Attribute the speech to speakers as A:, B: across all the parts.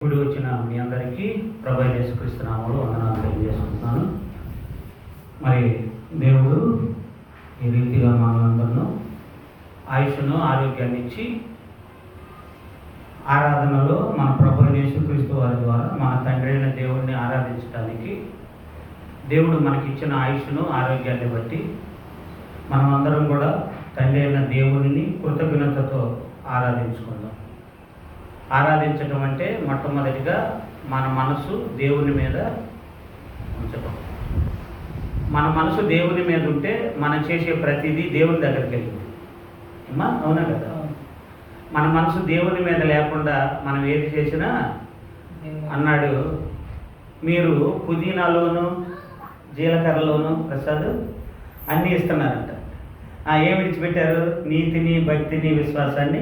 A: ఇప్పుడు వచ్చిన మీ అందరికీ ప్రభు యేసుక్రీస్తు నామములో వందనాలు తెలియజేసుకుంటున్నాను. మరి దేవుడు ఈ రీతిగా మనందరిను ఆయుష్ను ఆరోగ్యాన్ని ఇచ్చి ఆరాధనలో మన ప్రభు యేసుక్రీస్తు వారి ద్వారా మన తండ్రి అయిన దేవుడిని ఆరాధించడానికి దేవుడు మనకిచ్చిన ఆయుష్ను ఆరోగ్యాన్ని బట్టి మనమందరం కూడా తండ్రి అయిన దేవుడిని కృతజ్ఞతతో ఆరాధించుకుందాం. ఆరాధించడం అంటే మొట్టమొదటిగా మన మనసు దేవుని మీద ఉంచటం. మన మనసు దేవుని మీద ఉంటే మనం చేసే ప్రతిదీ దేవుని దగ్గరికి వెళ్తుంది. అమ్మా అవునా కదా? మన మనసు దేవుని మీద లేకుండా మనం ఏది చేసినా అన్నాడు, మీరు పుదీనాలోను జీలకర్రలోను ప్రసాద్ అన్నీ ఇస్తున్నారంట. ఏం విడిచిపెట్టారు? నీతిని, భక్తిని, విశ్వాసాన్ని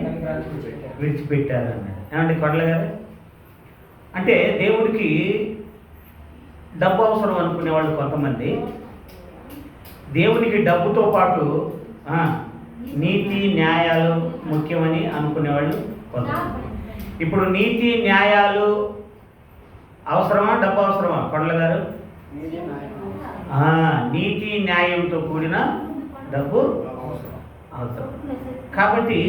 A: విడిచిపెట్టారు అన్నాడు. ఏమండి కొండల గారు? అంటే దేవుడికి డబ్బు అవసరం అనుకునేవాళ్ళు కొంతమంది, దేవునికి డబ్బుతో పాటు నీతి న్యాయాలు ముఖ్యమని అనుకునేవాళ్ళు కొంతమంది. ఇప్పుడు నీతి న్యాయాలు అవసరమా, డబ్బు అవసరమా కొండల గారు? నీతి న్యాయంతో కూడిన డబ్బు అవసరం. కాబట్టి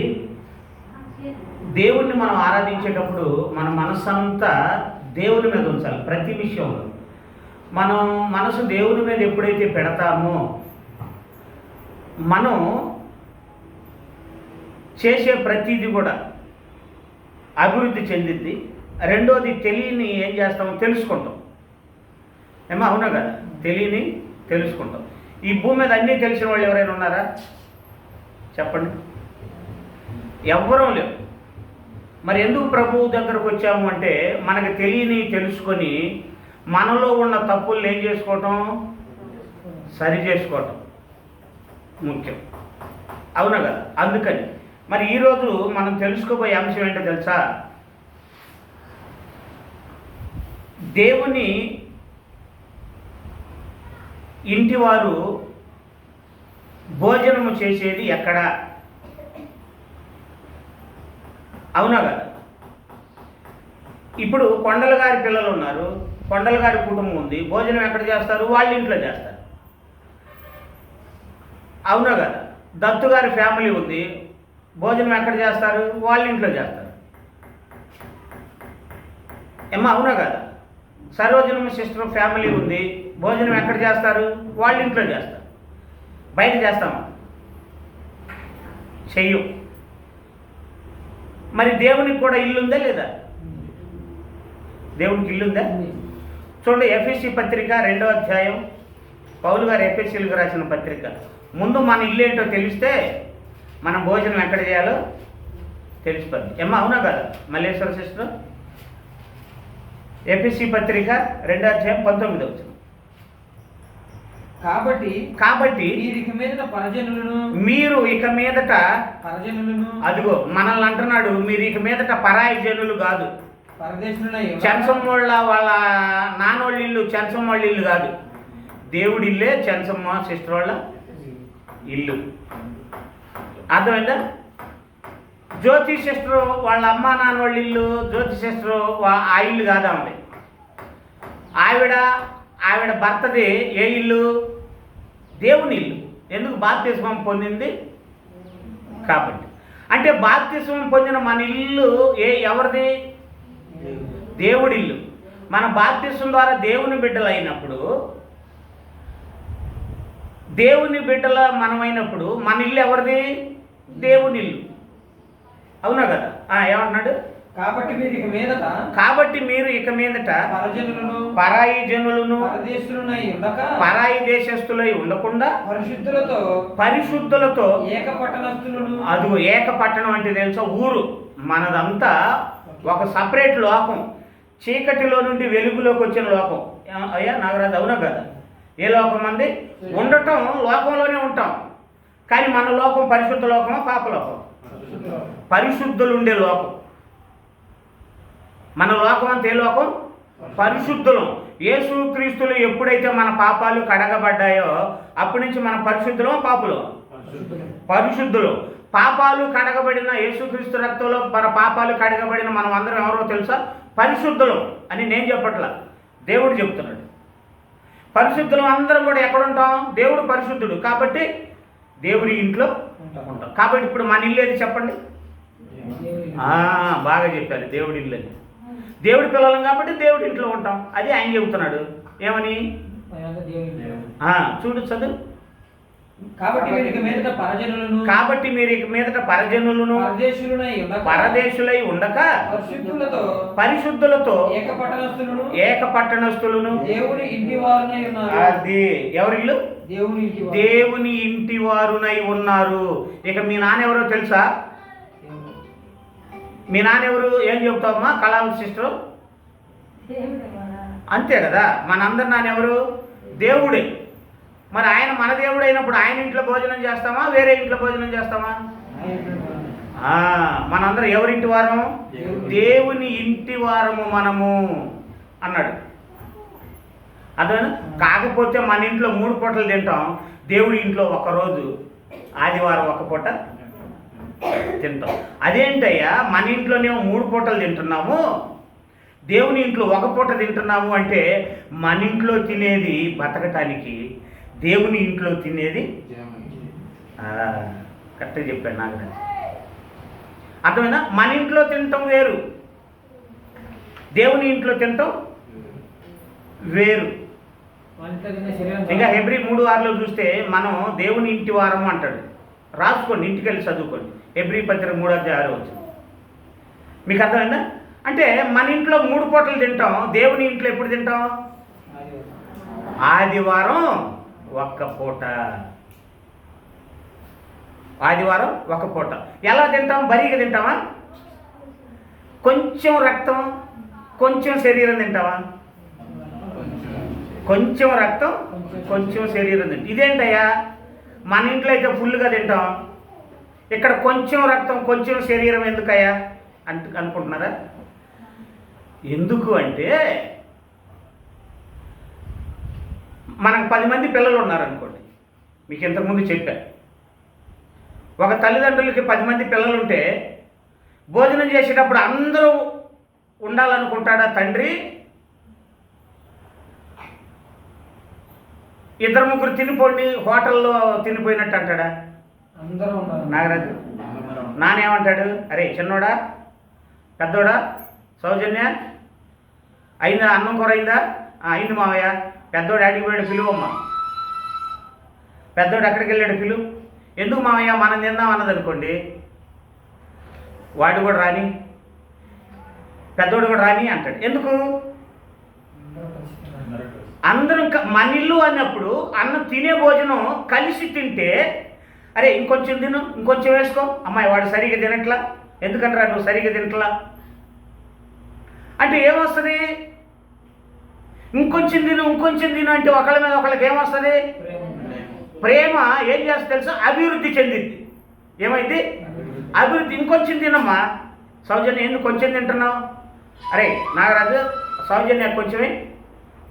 A: దేవుణ్ణి మనం ఆరాధించేటప్పుడు మన మనసంతా దేవుని మీద ఉంచాలి. ప్రతి విషయంలో మనం మనసు దేవుని మీద ఎప్పుడైతే పెడతామో మనం చేసే ప్రతిదీ కూడా అభివృద్ధి చెందిద్ది. రెండోది, తెలియని ఏం చేస్తామో తెలుసుకుంటాం. ఏమో అవునా కదా? తెలియని తెలుసుకుంటాం. ఈ భూమి మీద అన్నీ తెలిసిన వాళ్ళు ఎవరైనా ఉన్నారా చెప్పండి? ఎవ్వరూ లేవు. మరి ఎందుకు ప్రభువు దగ్గరకు వచ్చాము అంటే మనకు తెలియని తెలుసుకొని మనలో ఉన్న తప్పులు ఏం చేసుకోవటం, సరి చేసుకోవటం ముఖ్యం. అవునా కదా? అందుకని మరి ఈరోజు మనం తెలుసుకోబోయే అంశం ఏంటో తెలుసా? దేవుని ఇంటివారు భోజనము చేసేది ఎక్కడ? అవునా కదా? ఇప్పుడు కొండల గారి పిల్లలు ఉన్నారు, కొండల గారి కుటుంబం ఉంది, భోజనం ఎక్కడ చేస్తారు? వాళ్ళ ఇంట్లో చేస్తారు. అవునా కదా? దత్తు గారి ఫ్యామిలీ ఉంది, భోజనం ఎక్కడ చేస్తారు? వాళ్ళ ఇంట్లో చేస్తారు. ఏమ్మా అవునా కదా? సరోజనమ్మ సిస్టర్ ఫ్యామిలీ ఉంది, భోజనం ఎక్కడ చేస్తారు? వాళ్ళ ఇంట్లో చేస్తారు. బయట చేస్తామా? చెయ్యం. మరి దేవునికి కూడా ఇల్లు ఉందా లేదా? దేవునికి ఇల్లు ఉందా? చూడండి, ఎఫెసీ పత్రిక 2వ అధ్యాయం, పౌలు గారు ఎఫెసీలకు రాసిన పత్రిక. ముందు మన ఇల్లు ఏంటో తెలిస్తే మనం భోజనం ఎక్కడ చేయాలో తెలిసిపోద్ది. ఏమ్మా అవునా కదా? మల్లేశ్వర సిస్టర్, ఎఫెసీ పత్రిక 2వ అధ్యాయం 19వ వచనం. కాబట్టి మీరు ఇక మీదట అదిగో మనల్ని అంటున్నాడు, మీరు ఇక మీదట పరాయి జనులు కాదు. చెంచమ్మోళ్ళ వాళ్ళ నాన్నోళ్ళ ఇల్లు చెంచమ్మోళ్ళ ఇల్లు కాదు, దేవుడి ఇల్లే చెంచమ్మ సిస్టర్ వాళ్ళ ఇల్లు. అర్థమైందా? జ్యోతి సిస్టర్ వాళ్ళ అమ్మ నాన్నోళ్ళ ఇల్లు, జ్యోతి సిస్టర్ ఆ ఇల్లు కాదా ఉంది. ఆవిడ భర్తది ఏ ఇల్లు? దేవుని ఇల్లు. ఎందుకు? బాప్తిస్మం పొందింది కాబట్టి. అంటే బాప్తిస్మం పొందిన మన ఇల్లు ఎవరిది? దేవుడి ఇల్లు. మన బాప్తిస్మం ద్వారా దేవుని బిడ్డలు అయినప్పుడు, దేవుని బిడ్డల మనమైనప్పుడు మన ఇల్లు ఎవరిది? దేవుని ఇల్లు. అవునా కదా? ఏమంటున్నాడు? కాబట్టి మీరు ఇక మీదట పరాయి జనులను పరాయి దేశస్థులై ఉండకుండా పరిశుద్ధులతో అది ఏక పట్టణం అంటే తెలుసా? ఊరు. మనదంతా ఒక సపరేట్ లోకం. చీకటిలో నుండి వెలుగులోకి వచ్చిన లోకం. అయ్యా నాగరాజు అవునా కదా? ఏ లోకం అంది? ఉండటం లోకంలోనే ఉంటాం, కానీ మన లోకం పరిశుద్ధ లోకమా పాప లోకం? పరిశుద్ధులు ఉండే లోకం. మన లోకం అంతే లోకం పరిశుద్ధులం. యేసుక్రీస్తులు ఎప్పుడైతే మన పాపాలు కడగబడ్డాయో అప్పటి నుంచి మన పరిశుద్ధులం పాపులం? పరిశుద్ధులు. పాపాలు కడగబడిన యేసుక్రీస్తు రక్తంలో మన పాపాలు కడగబడిన మనం అందరం ఎవరో తెలుసా? పరిశుద్ధులం అని నేను చెప్పట్లా, దేవుడు చెప్తున్నాడు. పరిశుద్ధులం అందరం కూడా ఎక్కడుంటాం? దేవుడు పరిశుద్ధుడు కాబట్టి దేవుడి ఇంట్లో ఉంటాం. కాబట్టి ఇప్పుడు మన ఇల్లు ఏది చెప్పండి? బాగా చెప్పారు, దేవుడి ఇల్లు అని. దేవుడి పిల్లలం కాబట్టి దేవుడి ఇంట్లో ఉంటాం. అది ఆయన చెబుతున్నాడు. ఏమని? చూడు, చదువు.
B: కాబట్టి మీరు ఇక మీదట పరజనులను పరదేశులై ఉండక పరిశుద్ధులతో ఏకపట్టణస్థులను
A: దేవుని ఇంటి వారునై ఉన్నారు. అది ఎవరిల్లు? దేవుని ఇంటి వారునై ఉన్నారు. ఇక మీ నాన్న ఎవరో తెలుసా? మీ నాన్న ఎవరు? ఏం చెబుతావమ్మా కళావతి సిస్టర్? అంతే కదా, మనందరి నాన్న ఎవరు? దేవుడే. మరి ఆయన మన దేవుడు అయినప్పుడు ఆయన ఇంట్లో భోజనం చేస్తామా, వేరే ఇంట్లో భోజనం చేస్తామా? మనందరం ఎవరింటి వారము? దేవుని ఇంటి వారము మనము అన్నాడు. అదేనా? కాకపోతే మన ఇంట్లో 3 పూటలు తింటాం, దేవుడి ఇంట్లో ఒకరోజు ఆదివారం ఒక పూట తింటాం. అదేంటయ్యా, మన ఇంట్లోనేమో 3 పూటలు తింటున్నాము, దేవుని ఇంట్లో ఒక పూట తింటున్నాము అంటే మన ఇంట్లో తినేది బతకటానికి, దేవుని ఇంట్లో తినేది కరెక్ట్గా చెప్పాను నాకు. అర్థమైనా? మన ఇంట్లో తినటం వేరు, దేవుని ఇంట్లో తినటం వేరు. ఇంకా హెబ్రీ 3:6 చూస్తే మనం దేవుని ఇంటి వారము అంటాడు. రాసుకోండి, ఇంటికి వెళ్ళి చదువుకోండి. హెబ్రీ పత్రిక 3:6 వచ్చింది. మీకు అర్థమైందా? అంటే మన ఇంట్లో 3 పూటలు తింటాం, దేవుని ఇంట్లో ఎప్పుడు తింటాం? ఆదివారం ఒక్క పూట. ఆదివారం ఒక పూట. ఎలా తింటాం? బరీగా తింటామా? కొంచెం రక్తం కొంచెం శరీరం తింటావా? కొంచెం రక్తం కొంచెం శరీరం తింటాం. ఇదేంటయ్యా, మన ఇంట్లో అయితే ఫుల్గా తింటాం, ఇక్కడ కొంచెం రక్తం కొంచెం శరీరం ఎందుకయ్యా అనుకుంటున్నారా? ఎందుకు అంటే, మనకు 10 మంది పిల్లలు ఉన్నారనుకోండి, మీకు ఇంతకుముందు చెప్పా. ఒక తల్లిదండ్రులకి 10 మంది పిల్లలు ఉంటే భోజనం చేసేటప్పుడు అందరూ ఉండాలనుకుంటాడా తండ్రి? 2-3 తినిపోండి హోటల్లో తినిపోయినట్టు అంటాడా? నాగరాజు నానేమంటాడు? అరే చిన్నోడా, పెద్దోడా, సౌజన్య అయిందా? అన్నం కూర అయిందా? అయింది మావయ్య. పెద్దోడు ఆడికి పోయాడు, పిలువమ్మ. పెద్దోడు ఎక్కడికి వెళ్ళాడు? పిలువు. ఎందుకు మావయ్య? మనం తిందాం అన్నది అనుకోండి, వాడు కూడా రాని, పెద్దోడు కూడా రాని అంటాడు. ఎందుకు? అందరం మన ఇల్లు అన్నప్పుడు అన్నం తినే భోజనం కలిసి తింటే, అరే ఇంకొంచెం తిను, ఇంకొంచెం వేసుకో, అమ్మాయి వాడు సరిగ్గా తినట్లా, ఎందుకంటారా నువ్వు సరిగ్గా తినట్లా అంటే ఏమొస్తుంది? ఇంకొంచెం తిను ఇంకొంచెం తిను అంటే ఒకళ్ళ మీద ఒకళ్ళకి ఏమొస్తుంది? ప్రేమ ఏం చేస్తుంది తెలుసా? అభివృద్ధి చెందింది. ఏమైంది? అభివృద్ధి. ఇంకొంచెం తినమ్మా. సౌజన్య ఎందుకు కొంచెం తింటున్నావు? అరే నాగరాజు, సౌజన్య కొంచెమే,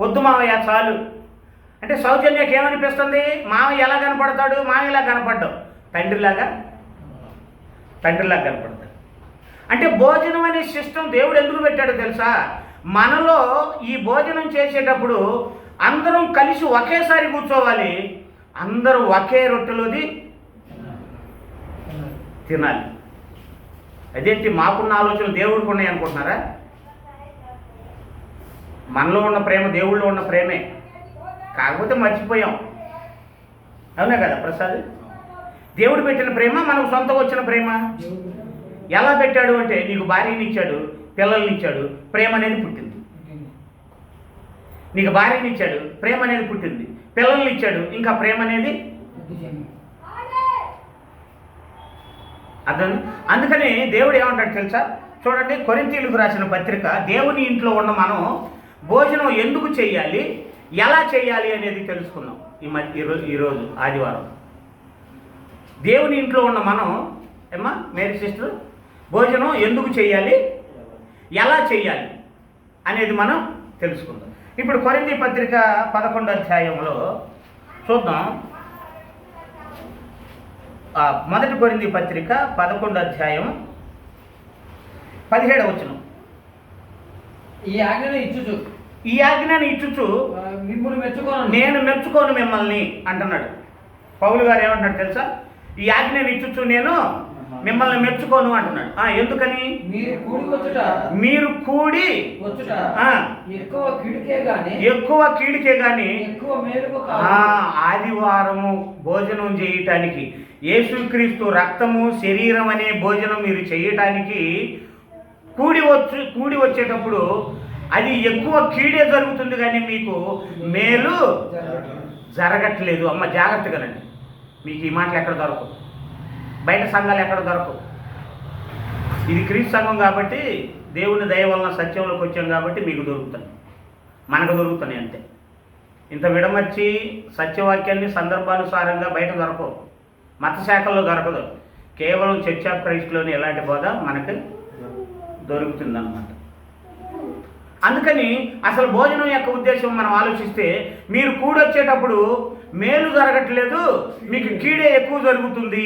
A: వద్దు మావయ్య చాలు అంటే సౌజన్యకి ఏమనిపిస్తుంది? మావయ్య ఎలా కనపడతాడు? మావయ్యలా కనపడ్డావు, తండ్రిలాగా కనపడతాడు. అంటే భోజనం అనే సిస్టమ్ దేవుడు ఎందుకు పెట్టాడో తెలుసా? మనలో ఈ భోజనం చేసేటప్పుడు అందరం కలిసి ఒకేసారి కూర్చోవాలి, అందరూ ఒకే రొట్టెలోది తినాలి. అదేంటి మాకున్న ఆలోచనలు దేవుడికి ఉన్నాయి అనుకుంటున్నారా? మనలో ఉన్న ప్రేమ దేవుళ్ళో ఉన్న ప్రేమే, కాకపోతే మర్చిపోయాం. అవునా కదా ప్రసాద్? దేవుడు పెట్టిన ప్రేమ మనకు సొంతం వచ్చిన ప్రేమ. ఎలా పెట్టాడు అంటే, నీకు భార్యని ఇచ్చాడు, పిల్లల్ని ఇచ్చాడు, ప్రేమ అనేది పుట్టింది. నీకు భార్యని ఇచ్చాడు, ప్రేమ అనేది పుట్టింది. పిల్లల్ని ఇచ్చాడు, ఇంకా ప్రేమ అనేది అర్థం. అందుకని దేవుడు ఏమంటాడు తెలుసా? చూడండి, కొరింథీయులకు రాసిన పత్రిక, దేవుని ఇంట్లో ఉన్న మనం భోజనం ఎందుకు చేయాలి, ఎలా చేయాలి అనేది తెలుసుకున్నాం ఈరోజు ఆదివారం. దేవుని ఇంట్లో ఉన్న మనం ఏమ్మా మేరీ సిస్టర్, భోజనం ఎందుకు చేయాలి, ఎలా చేయాలి అనేది మనం తెలుసుకుందాం. ఇప్పుడు కొరింథీ పత్రిక 11వ అధ్యాయంలో చూద్దాం. మొదటి కొరింథీ పత్రిక 11వ అధ్యాయం 17వ వచనం.
B: ఈ ఆజ్ఞను ఇచ్చుచు
A: ఈ ఆజ్ఞను ఇచ్చుచు
B: మిమ్మల్ని మెచ్చుకోను,
A: నేను మెచ్చుకోను మిమ్మల్ని అంటున్నాడు. పౌలు గారు ఏమంటున్నాడు తెలుసా? ఈ ఆజ్ఞను ఇచ్చుచు నేను మిమ్మల్ని మెచ్చుకోను అంటున్నాడు. ఎందుకని? మీరు కూడి
B: వచ్చుట
A: ఆ,
B: ఎక్కువ కీడుకే గాని
A: ఎక్కువ మేలుకు ఆదివారము భోజనం చేయటానికి, యేసుక్రీస్తు రక్తము శరీరం అనే భోజనం మీరు చేయటానికి కూడి వచ్చేటప్పుడు అది ఎక్కువ కీడే జరుగుతుంది, కానీ మీకు మేలు జరగట్లేదు. అమ్మ జాగ్రత్తగానండి, మీకు ఈ మాటలు ఎక్కడ దొరకవు, బయట సంఘాలు ఎక్కడ దొరకవు. ఇది క్రీస్తు సంఘం కాబట్టి, దేవుని దయ వలన సత్యంలోకి వచ్చాం కాబట్టి మీకు దొరుకుతాయి, మనకు దొరుకుతున్నాయి అంతే. ఇంత విడమర్చి సత్యవాక్యాన్ని సందర్భానుసారంగా బయట దొరకవు, మత శాఖల్లో దొరకదు. కేవలం చర్చ్ ఆఫ్ క్రైస్ట్లోని ఎలాంటి బోధ మనకు దొరుకుతుందన్నమాట. అందుకని అసలు భోజనం యొక్క ఉద్దేశం మనం ఆలోచిస్తే, మీరు కూడొచ్చేటప్పుడు మేలు జరగట్లేదు, మీకు కీడే ఎక్కువ జరుగుతుంది.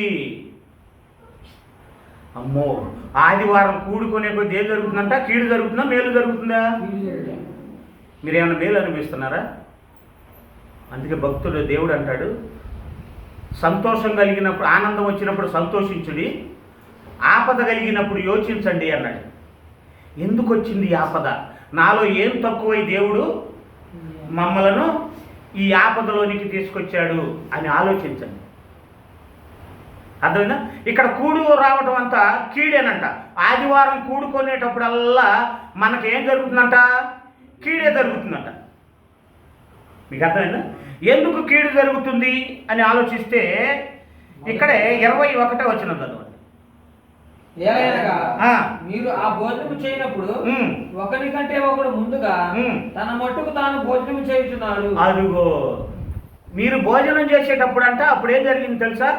A: అమ్మో, ఆదివారం కూడుకునే కొద్ది ఏం జరుగుతుందంట? కీడు జరుగుతుందా, మేలు జరుగుతుందా? మీరేమైనా మేలు అనిపిస్తున్నారా? అందుకే భక్తుడు దేవుడు అంటాడు, సంతోషం కలిగినప్పుడు, ఆనందం వచ్చినప్పుడు సంతోషించుడి, ఆపద కలిగినప్పుడు యోచించండి అన్నాడు. ఎందుకు వచ్చింది ఈ ఆపద? నాలో ఏం తక్కువై దేవుడు మమ్మలను ఈ ఆపదలోనికి తీసుకొచ్చాడు అని ఆలోచించండి. అర్థమైందా? ఇక్కడ కూడు రావటం అంతా కీడేనంట. ఆదివారం కూడుకునేటప్పుడల్లా మనకేం జరుగుతుందంట? కీడే జరుగుతుందంట. మీకు అర్థమైందా? ఎందుకు కీడు జరుగుతుంది అని ఆలోచిస్తే ఇక్కడే 21వ వచనం చదవండి.
B: మీరు ఆ భోజనం చేయనప్పుడు ఒకరి కంటే ఒకడు ముందుగా తన మట్టుకు తాను భోజనం చేయుచున్నాడు.
A: అదిగో, మీరు భోజనం చేసేటప్పుడు అంట అప్పుడు ఏం జరిగింది తెలుసా?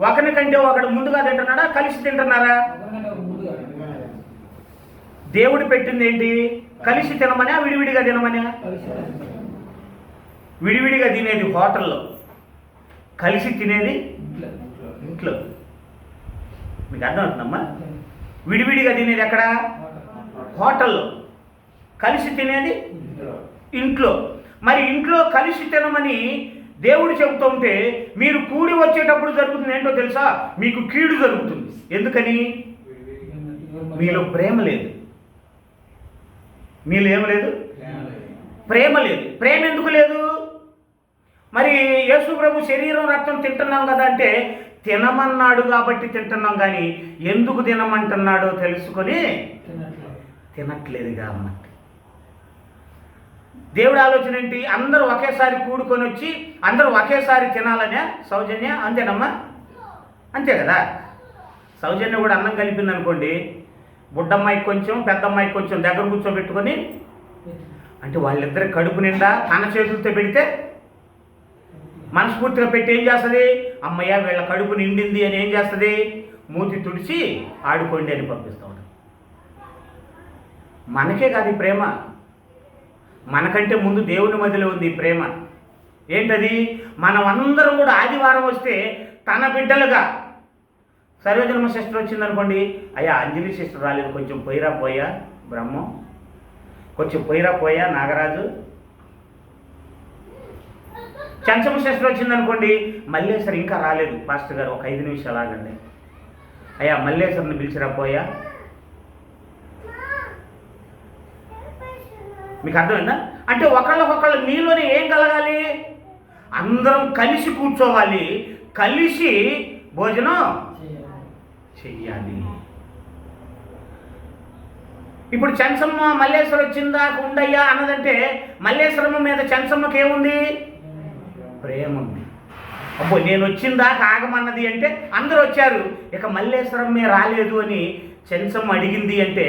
A: ఒకరి కంటే ఒకడు ముందుగా తింటున్నాడా, కలిసి తింటున్నారా? దేవుడు పెట్టింది ఏంటి? కలిసి తినమనా, విడివిడిగా తినమనా? విడివిడిగా తినేది హోటల్లో, కలిసి తినేది ఇంట్లో. మీకు అర్థమవుతుందమ్మా? విడివిడిగా తినేది ఎక్కడ? హోటల్లో. కలిసి తినేది ఇంట్లో. మరి ఇంట్లో కలిసి తినమని దేవుడు చెబుతూ ఉంటే, మీరు కూడి వచ్చేటప్పుడు జరుగుతుంది ఏంటో తెలుసా? మీకు కీడు జరుగుతుంది. ఎందుకని? మీలో ప్రేమ లేదు. మీలో ఏం లేదు? ప్రేమ లేదు. ప్రేమ ఎందుకు లేదు? మరి యేసు ప్రభు శరీరం రక్తం తింటున్నాం కదా అంటే, తినమన్నాడు కాబట్టి తింటున్నాం, కానీ ఎందుకు తినమంటున్నాడో తెలుసుకొని తినట్లేదుగా అన్నట్టు. దేవుడి ఆలోచన ఏంటి? అందరూ ఒకేసారి కూడుకొని వచ్చి అందరూ ఒకేసారి తినాలనే సౌజన్య, అంతేనమ్మా? అంతే కదా. సౌజన్య కూడా అన్నం కలిపింది అనుకోండి, బుడ్డమ్మాయికి కొంచెం, పెద్దమ్మాయికి కొంచెం దగ్గర కూర్చోబెట్టుకొని, అంటే వాళ్ళిద్దరి కడుపు నిండా తన చేతులతో పెడితే మనస్ఫూర్తిగా పెట్టి ఏం చేస్తుంది? అమ్మయ్య వీళ్ళ కడుపు నిండింది అని ఏం చేస్తుంది? మూతి తుడిచి ఆడుకోండి అని పంపిస్తూ ఉంటాం. మనకే కాదు ఈ ప్రేమ, మనకంటే ముందు దేవుని మధ్యలో ఉంది ఈ ప్రేమ. ఏంటది? మనం అందరం కూడా ఆదివారం వస్తే తన బిడ్డలుగా, సర్వజన్మ సిస్టర్ వచ్చిందనుకోండి, అయ్యా అంజలి సిస్టర్ రాలేదు, కొంచెం పోయిరా పోయా బ్రహ్మం, కొంచెం పోయిరా పోయా నాగరాజు. చంచమ సిస్టర్ వచ్చిందనుకోండి, మల్లేశ్వర్ ఇంకా రాలేదు పాస్టర్ గారు, ఒక 5 నిమిషాలు ఆగండి, అయ్యా మల్లేశ్వర్ని పిలిచిరా పోయా. మీకు అర్థమైందా? అంటే ఒకళ్ళకొకళ్ళు మీలోనే ఏం కలగాలి? అందరం కలిసి కూర్చోవాలి, కలిసి భోజనం చెయ్యాలి. ఇప్పుడు చెంచమ్మ మల్లేశ్వరం వచ్చిందా ఉండయ్యా అన్నదంటే, మల్లేశ్వరమ్మ మీద చెంచమ్మకి ఏముంది? ప్రేమ ఉంది. అబ్బో నేను వచ్చిందాకా ఆగమన్నది అంటే అందరూ వచ్చారు, ఇక మల్లేశ్వరమ్మే రాలేదు అని చెంచమ్మ అడిగింది అంటే,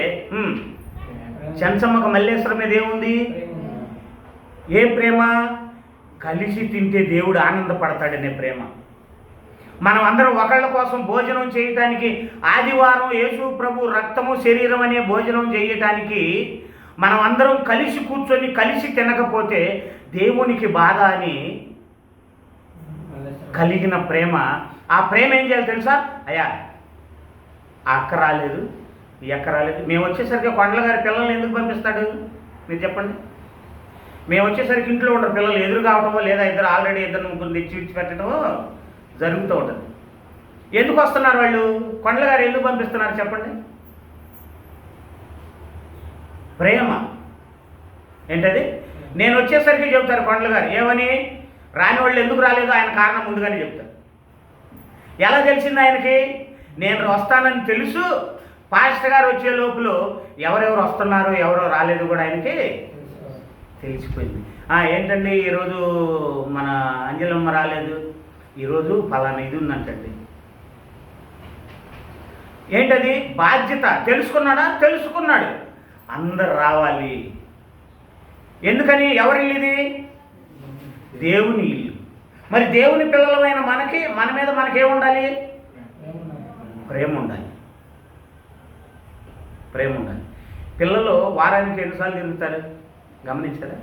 A: చెంచమ్మకు మల్లేశ్వరం మీద ఏముంది? ఏ ప్రేమ? కలిసి తింటే దేవుడు ఆనందపడతాడనే ప్రేమ. మనం అందరం ఒకళ్ళ కోసం భోజనం చేయటానికి, ఆదివారం యేసు ప్రభు రక్తము శరీరం అనే భోజనం చేయటానికి మనం అందరం కలిసి కూర్చొని కలిసి తినకపోతే దేవునికి బాధ అని కలిగిన ప్రేమ ఆ ప్రేమ ఏం చేయాలి తెలుసా? అయ్యా ఆ అక్క రాలేదు, ఈ అక్క రాలేదు, మేము వచ్చేసరికి కొండల గారి పిల్లల్ని ఎందుకు పంపిస్తాడు మీరు చెప్పండి? మేము వచ్చేసరికి ఇంట్లో ఉండరు పిల్లలు, ఎదురు కావటమో లేదా ఇద్దరు ఆల్రెడీ ఇద్దరు ముగ్గురు తెచ్చి విడిచిపెట్టడమో జరుగుతూ ఉంటుంది. ఎందుకు వస్తున్నారు వాళ్ళు? కొండల గారు ఎందుకు పంపిస్తున్నారు చెప్పండి? ప్రేమ. ఏంటది? నేను వచ్చేసరికి చెబుతారు కొండల గారు, ఏమని? రాని వాళ్ళు ఎందుకు రాలేదు ఆయన కారణం ముందుగానే చెప్తారు. ఎలా తెలిసింది ఆయనకి? నేను వస్తానని తెలుసు, పాస్టర్ గారు వచ్చే లోపల ఎవరెవరు వస్తున్నారో ఎవరో రాలేదు కూడా ఆయనకి తెలిసిపోయింది. ఏంటండి ఈరోజు మన అంజలమ్మ రాలేదు, ఈరోజు ఫలానా ఇది ఉందంటండి. ఏంటది? బాధ్యత. తెలుసుకున్నాడా? తెలుసుకున్నాడు. అందరు రావాలి. ఎందుకని? ఎవరి ఇల్లు ఇది? దేవుని ఇల్లు. మరి దేవుని పిల్లలమైన మనకి మన మీద మనకేముండాలి? ప్రేమ ఉండాలి. ప్రేమ ఉండాలి. పిల్లలు వారానికి ఎన్నిసార్లు తిరుగుతారు గమనించారా?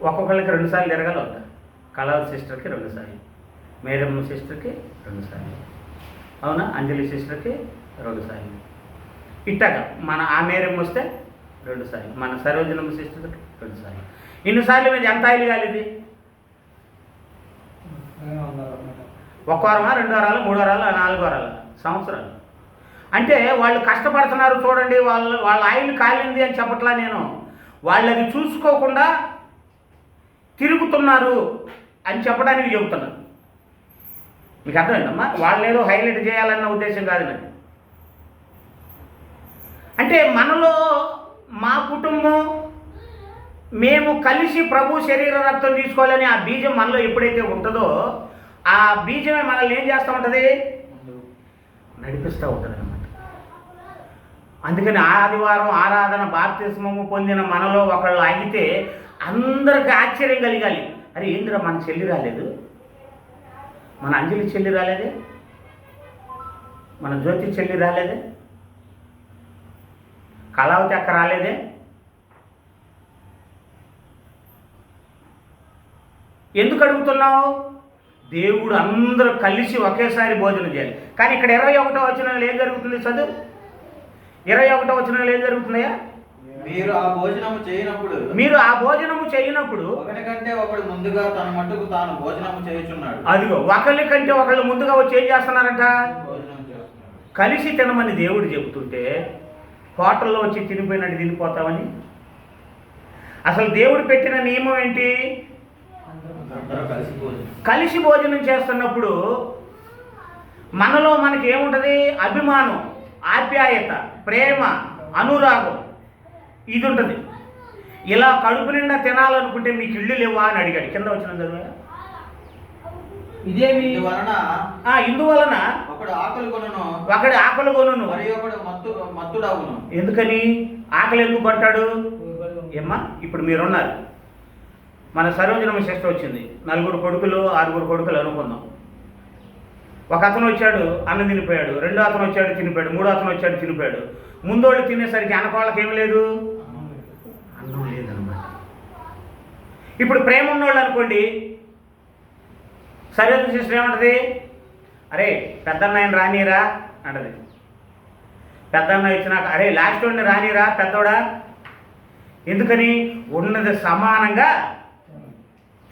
A: ఒక్కొక్కరికి 2 సార్లు తిరగాలి. అవుతా కళావతి సిస్టర్కి 2 సార్లు, మేరమ్మ సిస్టర్కి 2 సార్లు, అవునా, అంజలి సిస్టర్కి 2 సార్లు, ఇట్టగా మన ఆ మేరమ్మ వస్తే 2 సార్లు, మన సరోజనమ్మ సిస్టర్కి 2 సార్లు. ఇన్నిసార్లు మీద ఎంత ఆయిల్ కాలేదు? 1 వారమా, 2 వారాలు, 3 వారాలు, 4 వారాలు, సంవత్సరాలు. అంటే వాళ్ళు కష్టపడుతున్నారు చూడండి, వాళ్ళ ఆయిల్ కాలింది అని చెప్పట్లా నేను, వాళ్ళు అది చూసుకోకుండా తిరుగుతున్నారు అని చెప్పడానికి చెబుతున్నాను. మీకు అర్థమైందమ్మా? వాళ్ళు ఏదో హైలైట్ చేయాలన్న ఉద్దేశం కాదు నాకు. అంటే మనలో మా కుటుంబం మేము కలిసి ప్రభు శరీర రక్తం తీసుకోవాలని ఆ బీజం మనలో ఎప్పుడైతే ఉంటుందో ఆ బీజమే మనల్ని ఏం చేస్తూ ఉంటుంది? నడిపిస్తూ ఉంటుంది అన్నమాట. అందుకని ఆదివారం ఆరాధన బాప్తిస్మము పొందిన మనలో ఒకళ్ళు ఆగితే అందరికి ఆశ్చర్యం కలిగాలి. అరే ఏందిరా మన చెల్లి రాలేదు, మన అంజలి చెల్లి రాలేదే, మన జ్యోతి చెల్లి రాలేదే, కళావతి అక్క రాలేదే. ఎందుకు అడుగుతున్నావు? దేవుడు అందరూ కలిసి ఒకేసారి భోజనం చేయాలి. కానీ ఇక్కడ 21వ వచనంలో ఏం జరుగుతుంది? చదువు. 21వ వచనంలో ఏం జరుగుతున్నాయా?
C: మీరు ఆ భోజనము చేయనప్పుడు ఒకరి కంటే ఒకడు ముందుగా తన మట్టుకు తాను భోజనము చేయుచున్నాడు.
A: అదిగో ఒకరి కంటే ఒకళ్ళు ముందుగా వచ్చి ఏం చేస్తున్నారంట? కలిసి తినమని దేవుడు చెబుతుంటే హోటల్లో వచ్చి తినిపోయినట్టు తినిపోతామని. అసలు దేవుడు పెట్టిన నియమం ఏంటి? కలిసి భోజనం చేస్తున్నప్పుడు మనలో మనకి ఏముంటుంది? అభిమానం, ఆప్యాయత, ప్రేమ, అనురాగం ఇది ఉంటుంది. ఇలా కడుపు నిండా తినాలనుకుంటే మీకు ఇళ్ళు లేవా అని అడిగాడు. కింద వచ్చిన చదువు.
B: ఇదేమి?
A: ఇందువలన
C: ఒకడు ఆకలి
A: కొనును
C: మరి ఒకడు మత్తుడవును.
A: ఎందుకని ఆకలి ఎందుకు కొంటాడు? ఏమ్మా ఇప్పుడు మీరున్నారు, మన సరోజనమ్మ సిస్టర్ వచ్చింది, 4 కొడుకులు 6 కొడుకులు అనుకుందాం. ఒక అతను వచ్చాడు అన్నం తినిపోయాడు, 2వ అతను వచ్చాడు తినిపోయాడు, 3వ అతను వచ్చాడు తినిపోయాడు. ముందోళ్ళు తినేసరికి వెనకోళ్ళకి ఏమి లేదు, అన్నం లేదనమాట. ఇప్పుడు ప్రేమ ఉన్నోళ్ళు అనుకోండి, సరోజన సిస్టర్ ఏమంటది? అరే పెద్దన్నయ్యని రానీరా అంటది. పెద్దన్న ఇచ్చినాక అరే లాస్ట్ వాడిని రానీరా పెద్దోడా. ఎందుకని? ఉన్నది సమానంగా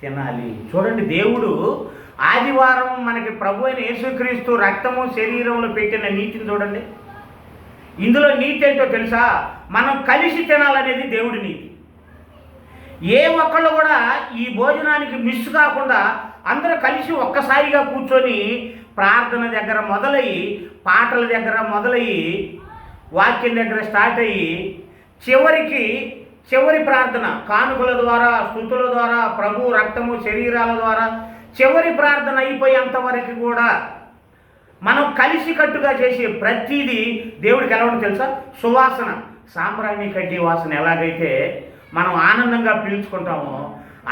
A: తినాలి. చూడండి, దేవుడు ఆదివారం మనకి ప్రభు అయిన యేసుక్రీస్తు రక్తము శరీరంలో పెట్టిన నీతిని చూడండి. ఇందులో నీతి ఏంటో తెలుసా? మనం కలిసి తినాలనేది దేవుడి నీతి. ఏ ఒక్కళ్ళు కూడా ఈ భోజనానికి మిస్ కాకుండా అందరూ కలిసి ఒక్కసారిగా కూర్చొని ప్రార్థన దగ్గర మొదలయ్యి, పాటల దగ్గర మొదలయ్యి, వాక్యం దగ్గర స్టార్ట్ అయ్యి చివరి ప్రార్థన కానుకల ద్వారా, స్తుతుల ద్వారా, ప్రభు రక్తము శరీరాల ద్వారా చివరి ప్రార్థన అయిపోయేంత వరకు కూడా మనం కలిసికట్టుగా చేసే ప్రతిదీ దేవుడికి ఎలా ఉంటుందో తెలుసా? సువాసన, సాంబ్రాణి కడ్డీ వాసన ఎలాగైతే మనం ఆనందంగా పీల్చుకుంటామో,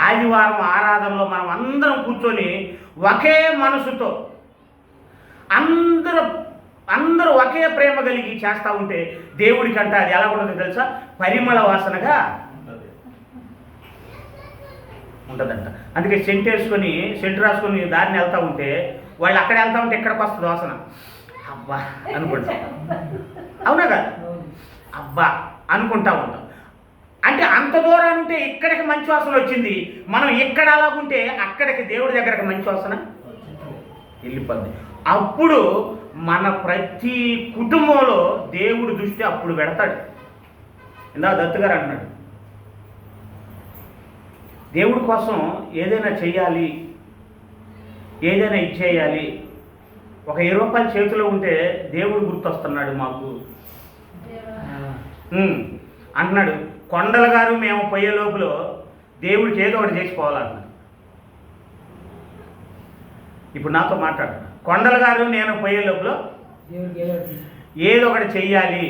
A: ఆదివారం ఆరాధనలో మనం అందరం కూర్చొని ఒకే మనసుతో అందరూ ఒకే ప్రేమ కలిగి చేస్తూ ఉంటే దేవుడికంటే అది ఎలా ఉంటుందో తెలుసా? పరిమళ వాసనగా. ఉంటుందంట. అందుకే సెంటు రాసుకొని దారిని వెళ్తూ ఉంటే వాళ్ళు అక్కడ వెళ్తూ ఉంటే ఇక్కడికి వస్తుంది వాసన. అబ్బా అనుకుంటాం, అవునా కదా? అబ్బా అనుకుంటా ఉంటాం. అంటే అంత దూరం ఉంటే ఇక్కడికి మంచి వాసన వచ్చింది, మనం ఇక్కడ అలాగుంటే అక్కడికి దేవుడి దగ్గరకు మంచి వాసన వెళ్ళిపోద్ది. అప్పుడు మన ప్రతి కుటుంబంలో దేవుడి దృష్టి అప్పుడు పెడతాడు. ఇందా దత్తు గారు అన్నాడు, దేవుడి కోసం ఏదైనా చెయ్యాలి, ఏదైనా ఇచ్చేయాలి, ఒక 20 రూపాయలు చేతిలో ఉంటే దేవుడు గుర్తొస్తున్నాడు మాకు అంటున్నాడు. కొండల గారు మేము పోయే లోపల దేవుడికి ఏదో ఒకటి చేసిపోవాలన్నాడు. ఇప్పుడు నాతో మాట్లాడు. కొండల గారు నేను పోయే లోపల ఏదో ఒకటి చెయ్యాలి,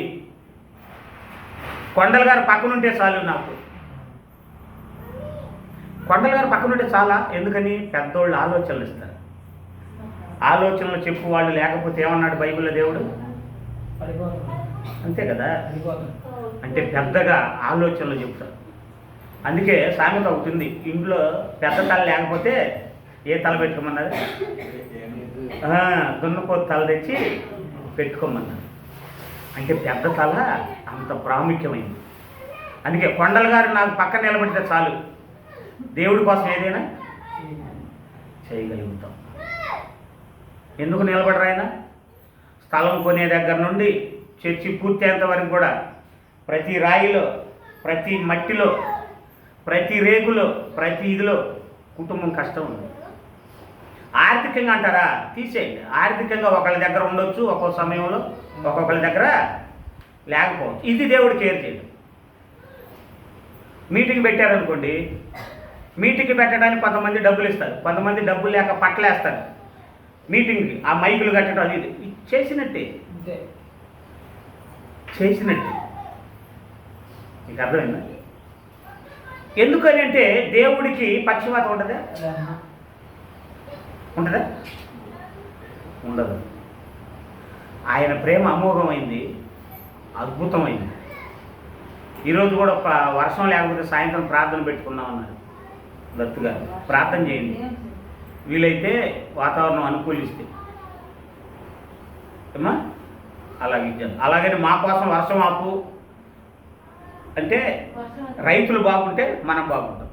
A: కొండల గారు పక్కనుంటే చాలు నాకు. కొండల గారు పక్కనుంటే చాలా, ఎందుకని పెద్దోళ్ళు ఆలోచనలు ఇస్తారు. ఆలోచనలు చెప్పు వాళ్ళు లేకపోతే ఏమన్నాడు బైబిల్లో దేవుడు? అంతే కదా, అంటే పెద్దగా ఆలోచనలు చెప్తారు. అందుకే సామెత అవుతుంది, ఇంట్లో పెద్ద తల లేకపోతే ఏ తల పెట్టుకోమన్నారు? దున్నపోతు తల తెచ్చి పెట్టుకోమన్నారు. అంటే పెద్ద తల అంత ప్రాముఖ్యమైంది. అందుకే కొండల గారు నాకు పక్కన నిలబడితే చాలు, దేవుడి కోసం ఏదైనా చేయగలుగుతాం. ఎందుకు నిలబడరు ఆయన? స్థలం కొనే దగ్గర నుండి చర్చి పూర్తయ్యేంత వరకు కూడా ప్రతి రాయిలో, ప్రతి మట్టిలో, ప్రతి రేకులో, ప్రతి ఇదిలో కుటుంబం కష్టం ఉంది. ఆర్థికంగా అంటారా? తీసేయండి. ఆర్థికంగా ఒకళ్ళ దగ్గర ఉండొచ్చు, ఒక్కో సమయంలో ఒక్కొక్కళ్ళ దగ్గర లేకపోవచ్చు. ఇది దేవుడు కేర్ చేయడు. మీటింగ్ పెట్టారనుకోండి, మీటింగ్ పెట్టడానికి కొంతమంది డబ్బులు ఇస్తారు, కొంతమంది డబ్బులు లేక పట్టలేస్తారు. మీటింగ్కి ఆ మైకులు కట్టడం అది ఇది చేసినట్టే. మీకు అర్థమైందా? ఎందుకని అంటే దేవుడికి పక్షపాతం ఉంటుందా? ఉంటుందా? ఉండదు. ఆయన ప్రేమ అమోఘమైంది, అద్భుతమైంది. ఈరోజు కూడా వర్షం లేకపోతే సాయంత్రం ప్రార్థన పెట్టుకున్నామన్నారు దత్తు గారు. ప్రార్థన చేయండి, వీలైతే వాతావరణం అనుకూలిస్తే ఏమా అలాగే. అలాగని మా కోసం వర్షం ఆపు అంటే రైతులు బాగుంటే మనం బాగుంటాం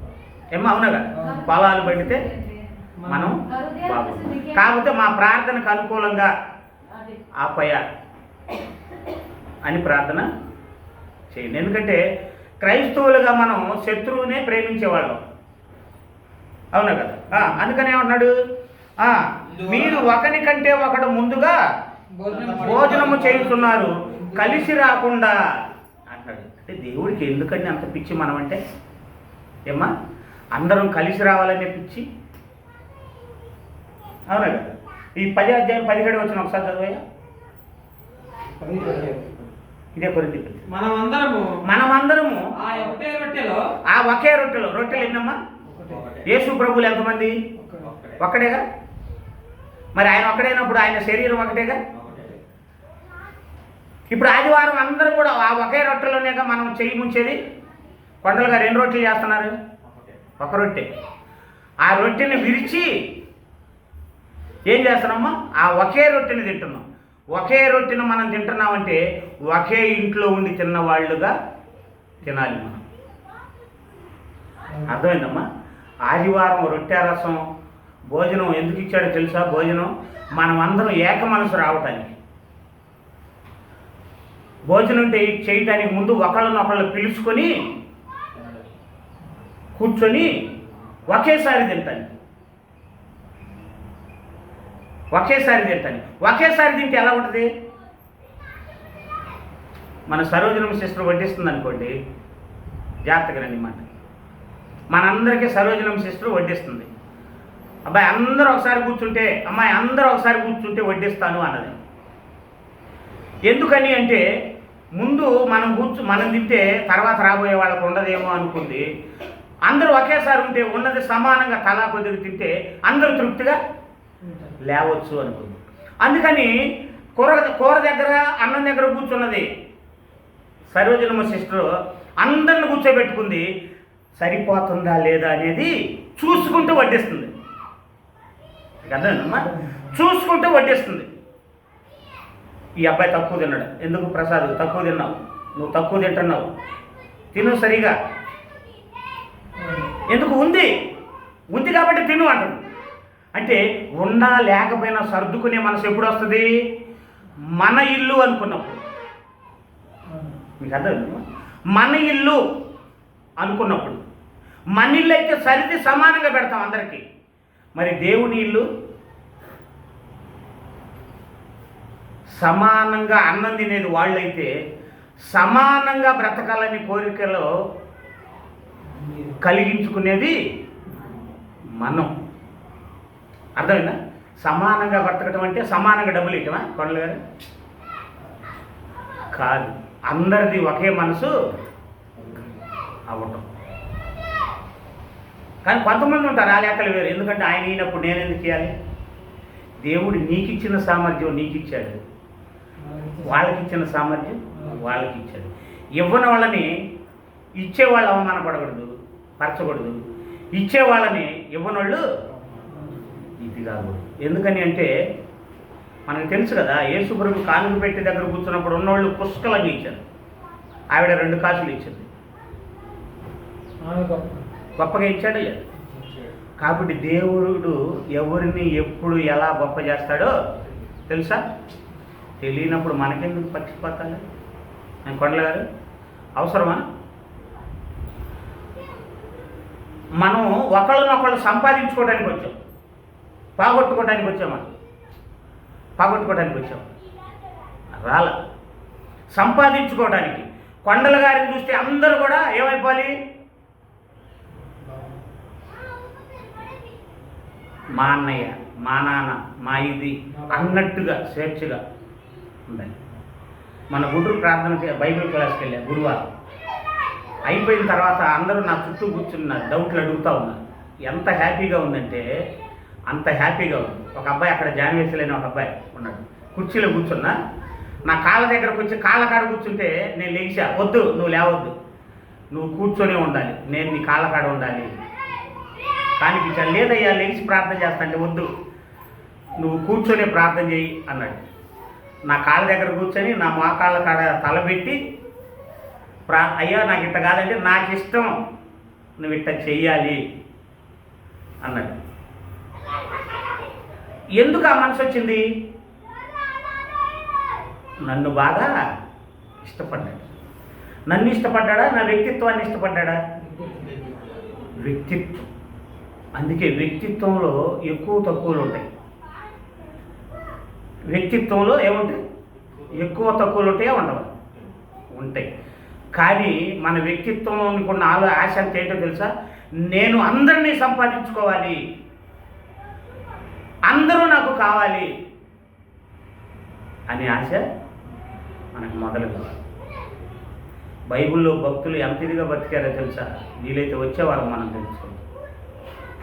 A: ఏమో, అవునా కదా? పొలాలు పండితే మనం బాగుంటాం. కాకపోతే మా ప్రార్థనకు అనుకూలంగా ఆపయ అని ప్రార్థన చేయండి. ఎందుకంటే క్రైస్తవులుగా మనం శత్రువునే ప్రేమించేవాళ్ళం, అవునా కదా? అందుకని ఏమన్నాడు? మీరు ఒకరి కంటే ఒకడు ముందుగా భోజనము చేస్తున్నారు, కలిసి రాకుండా అంటాడు. అంటే దేవుడికి ఎందుకని అంత పిచ్చి మనం అంటే? ఏమ్మా, అందరం కలిసి రావాలనే పిచ్చి, అవునా కదా? ఈ 10వ అధ్యాయం 17 వచ్చిన ఒకసారి చదివయ్యా. ఇదే కొరింథీ పత్రిక. మనమందరము ఆ ఒకే రొట్టెలో. రొట్టెలు ఎన్నమ్మా? యేసు ప్రభువులు ఎంతమంది? ఒక్కడేగా. మరి ఆయన ఒక్కడైనప్పుడు ఆయన శరీరం ఒకటేగా. ఇప్పుడు ఆదివారం అందరూ కూడా ఆ ఒకే రొట్టెలోనేగా మనం చెయ్యి ముంచేది. కొండలుగా 2 రొట్టెలు చేస్తున్నారు, ఒక రొట్టె. ఆ రొట్టెని విరిచి ఏం చేస్తున్నామా? ఆ ఒకే రొట్టెని తింటున్నాం. ఒకే రొట్టెను మనం తింటున్నామంటే ఒకే ఇంట్లో ఉండి తిన్నవాళ్ళుగా తినాలి మనం. అర్థమైందమ్మా? ఆదివారం రొట్టె రసం భోజనం ఎందుకు ఇచ్చాడో తెలుసా? భోజనం మనం అందరం ఏక మనసు రావటానికి. భోజనం చేయటానికి ముందు ఒకళ్ళనొకళ్ళు పిలుచుకొని కూర్చొని ఒకేసారి తింటాను. ఒకేసారి తింటే ఎలా ఉంటుంది? మన సరోజనం సిస్టర్ వడ్డిస్తుంది అనుకోండి, జాగ్రత్తగా రండి మాట. మనందరికీ సరోజనం సిస్టర్ వడ్డిస్తుంది. అబ్బాయి అందరూ ఒకసారి కూర్చుంటే, అమ్మాయి అందరూ ఒకసారి కూర్చుంటే వడ్డిస్తాను అన్నది. ఎందుకని అంటే ముందు మనం తింటే తర్వాత రాబోయే వాళ్ళకు ఉండదేమో అనుకుంది. అందరూ ఒకేసారి ఉంటే ఉన్నది సమానంగా తలా కొద్దిగా తింటే అందరూ తృప్తిగా లేవచ్చు అనుకుంది. అందుకని కూర దగ్గర అన్నం దగ్గర కూర్చున్నది సరోజనమ్మ సిస్టర్, అందరిని కూర్చోబెట్టుకుంది. సరిపోతుందా లేదా అనేది చూసుకుంటూ వడ్డిస్తుంది. అర్థమేనమ్మా? చూసుకుంటూ వడ్డిస్తుంది. ఈ అబ్బాయి తక్కువ తిన్నాడు, ఎందుకు ప్రసాద్ తక్కువ తిన్నావు, నువ్వు తక్కువ తింటున్నావు, తిను సరిగా, ఎందుకు ఉంది కాబట్టి తిను అంటుంది. అంటే ఉన్నా లేకపోయినా సర్దుకునే మనసు ఎప్పుడు వస్తుంది? మన ఇల్లు అనుకున్నప్పుడు. మీకు అర్థం, మన ఇల్లు అనుకున్నప్పుడు. మన ఇల్లు అయితే సరిది సమానంగా పెడతాం అందరికీ. మరి దేవుని ఇల్లు సమానంగా అన్నం తినేది వాళ్ళైతే సమానంగా బ్రతకాలని కోరికలో కలిగించుకునేది మనం. అర్థమైందా? సమానంగా బ్రతకటం అంటే సమానంగా డబ్బులు ఇవ్వటమా కొండలు గారు? కాదు, అందరిది ఒకే మనసు అవ్వటం. కానీ కొంతమంది ఉంటారు ఆ లెక్కలు వేరు. ఎందుకంటే ఆయన ఈయనప్పుడు నేను ఎందుకు ఇవ్వాలి? దేవుడు నీకు ఇచ్చిన సామర్థ్యం నీకు ఇచ్చాడు, వాళ్ళకి ఇచ్చిన సామర్థ్యం వాళ్ళకి ఇచ్చాడు. ఇవ్వని వాళ్ళని ఇచ్చేవాళ్ళు అవమానపడకూడదు, పరచకూడదు. ఇచ్చేవాళ్ళని ఇవ్వనోళ్ళు ఇది కాకూడదు. ఎందుకని అంటే మనకు తెలుసు కదా, యేసుప్రభు కానుక పెట్టి దగ్గర కూర్చున్నప్పుడు ఉన్నోళ్ళు పుష్కలంగా ఇచ్చారు. ఆవిడ 2 కాసులు ఇచ్చింది, గొప్పగా ఇచ్చాడు. కాబట్టి దేవుడు ఎవరిని ఎప్పుడు ఎలా గొప్ప చేస్తాడో తెలుసా? తెలియనప్పుడు మనకెందుకు పక్షిపోతాడు? నేను కొండల గారు అవసరమా? మనం ఒకళ్ళనొకళ్ళు సంపాదించుకోవడానికి వచ్చాం, పోగొట్టుకోవడానికి వచ్చామా? పోగొట్టుకోవడానికి వచ్చాం, రాల సంపాదించుకోవడానికి. కొండల గారిని చూస్తే అందరూ కూడా ఏమైపోవాలి? మా అన్నయ్య, మా నాన్న, మా ఇది అన్నట్టుగా స్వేచ్ఛగా ఉండాలి. మన గుంటూరు ప్రార్థనకి బైబిల్ క్లాస్కి వెళ్ళా గురువారం. అయిపోయిన తర్వాత అందరూ నా చుట్టూ కూర్చున్నారు, డౌట్లు అడుగుతూ ఉన్నారు. ఎంత హ్యాపీగా ఉందంటే అంత హ్యాపీగా ఉంది. ఒక అబ్బాయి అక్కడ జాన్వేసలేని ఒక అబ్బాయి ఉన్నాడు, కుర్చీలో కూర్చున్నా. నా కాళ్ళ దగ్గరకు వచ్చి కాళ్ళ కాడ కూర్చుంటే నేను లేచా, వద్దు నువ్వు లేవద్దు, నువ్వు కూర్చొనే ఉండాలి, నేను నీ కాళ్ళ కాడ ఉండాలి. కానీ ఇట్లా లేదయ్యా లేచి ప్రార్థన చేస్తా అంటే, వద్దు నువ్వు కూర్చొని ప్రార్థన చేయి అన్నాడు. నా కాళ్ళ దగ్గర కూర్చొని నా మోకాళ్ళ కాడ తలబెట్టి అయ్యా నాకు ఇట్ట కాదంటే నాకు ఇష్టం, నువ్వు ఇట్ట చెయ్యాలి అన్నాడు. ఎందుకు ఆ మనసు వచ్చింది? నన్ను బాగా ఇష్టపడ్డాడు. నన్ను ఇష్టపడ్డా, నా వ్యక్తిత్వాన్ని ఇష్టపడ్డా? వ్యక్తిత్వం. అందుకే వ్యక్తిత్వంలో ఎక్కువ తక్కువలు ఉంటాయి. వ్యక్తిత్వంలో ఏముంటాయి? ఎక్కువ తక్కువలు ఉంటాయా ఉండవు? ఉంటాయి. కానీ మన వ్యక్తిత్వంలోని కొన్ని ఆశ అంటే ఏంటో తెలుసా? నేను అందరినీ సంపాదించుకోవాలి, అందరూ నాకు కావాలి అనే ఆశ మనకు మొదలు కావాలి. బైబిల్లో భక్తులు ఎంత ఇదిగా బతికారో తెలుసా? వీలైతే వచ్చేవారు మనం తెలుసుకోవాలి,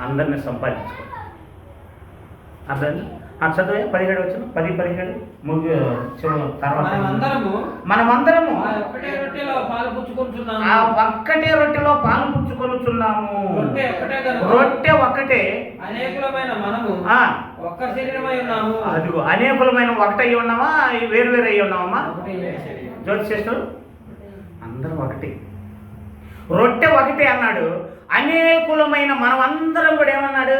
A: అందరినీ సంపాదించుకోవాలి. అర్థం? చదువు 17 వచ్చిన 10-17 తర్వాత మనమందరము
B: ఆ ఒక్కటే రొట్టెలో పాలు పుచ్చుకొనుచున్నాము.
A: రొట్టె ఒక్కటే,
B: అనేకులమైన మనము ఒక్క శరీరమై ఉన్నాము.
A: అదిగో అనేకులమైన ఒకటై ఉన్నామా, వేరు వేరు అయి ఉన్నామా? జ్యోతి చేస్తారు అందరం ఒకటి. రొట్టె ఒకటే అన్నాడు. అనేకులమైన మనం అందరం కూడా ఏమన్నాడు?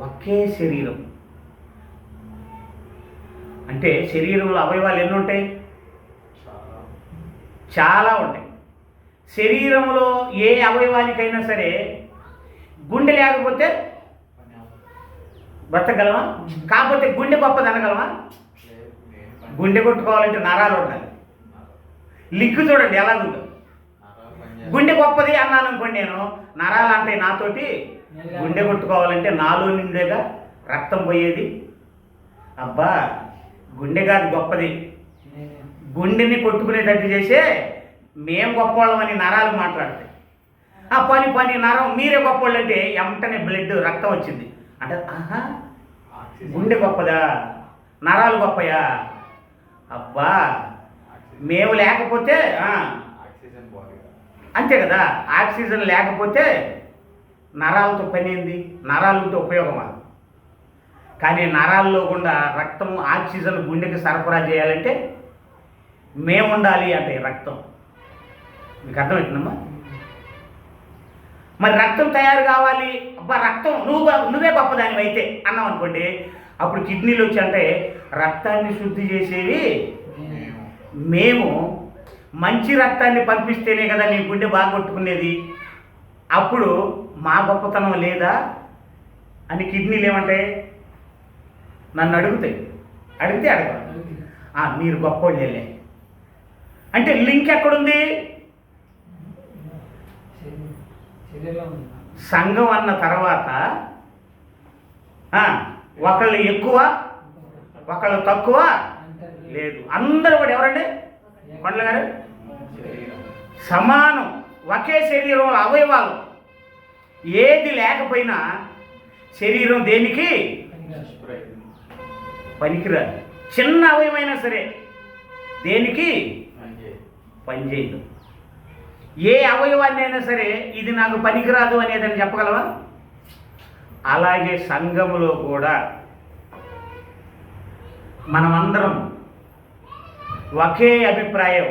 A: ఒకే శరీరం. అంటే శరీరంలో అవయవాలు ఎన్ని ఉంటాయి? చాలా ఉంటాయి. శరీరంలో ఏ అవయవానికైనా సరే గుండె లేకపోతే బ్రతకగలమా? కాకపోతే గుండె గొప్పది అనగలమా? గుండె కొట్టుకోవాలంటే నరాలు ఉండాలి. లిగ్గు చూడండి ఎలాగుందో. గుండె గొప్పది అన్నాను అనుకోండి, నేను నరాలు అంటే నాతోటి గుండె కొట్టుకోవాలంటే నాలో నిండేగా రక్తం పోయేది. అబ్బా గుండె కాదు గొప్పది, గుండెని కొట్టుకునేటట్టు చేసే మేం గొప్పవాళ్ళమని నరాలు మాట్లాడతాయి. ఆ పని నరం మీరే గొప్పవాళ్ళు అంటే వెంటనే బ్లడ్ రక్తం వచ్చింది అంటే, ఆహా గుండె గొప్పదా, నరాలు గొప్పయా? అబ్బా మేము లేకపోతే అంతే కదా. ఆక్సిజన్ లేకపోతే నరాలతో పని ఏంది? నరాలు ఉంటే ఉపయోగమా? కానీ నరాల్లో గుండా రక్తం ఆక్సిజన్ గుండెకి సరఫరా చేయాలంటే మేము ఉండాలి అంటే రక్తం. మీకు అర్థమవుతుందమ్మా? మరి రక్తం తయారు కావాలి, అబ్బా రక్తం నువ్వే గొప్పదానివి అయితే అన్నాం అనుకోండి, అప్పుడు కిడ్నీలు వచ్చి అంటే రక్తాన్ని శుద్ధి చేసేవి మేము, మంచి రక్తాన్ని పంపిస్తేనే కదా నీ గుండె బాగా కొట్టుకునేది. అప్పుడు మా గొప్పతనం లేదా అని కిడ్నీలు ఏమంటాయి? నన్ను అడిగితే అడగ మీరు గొప్పోళ్ళే అంటే లింక్ ఎక్కడుంది? సంఘం అన్న తర్వాత ఒకళ్ళు ఎక్కువ ఒకళ్ళు తక్కువ లేదు, అందరూ కూడా ఎవరండి కొండల గారు? సమానం, ఒకే శరీరం అవయవాలు. ఏది లేకపోయినా శరీరం దేనికి పనికిరాదు. చిన్న అవయవమైనా సరే దేనికి పనిచేయదు. ఏ అవయవాన్ని అయినా సరే ఇది నాకు పనికిరాదు అనేదని చెప్పగలవా? అలాగే సంఘములో కూడా మనమందరం ఒకే అభిప్రాయం,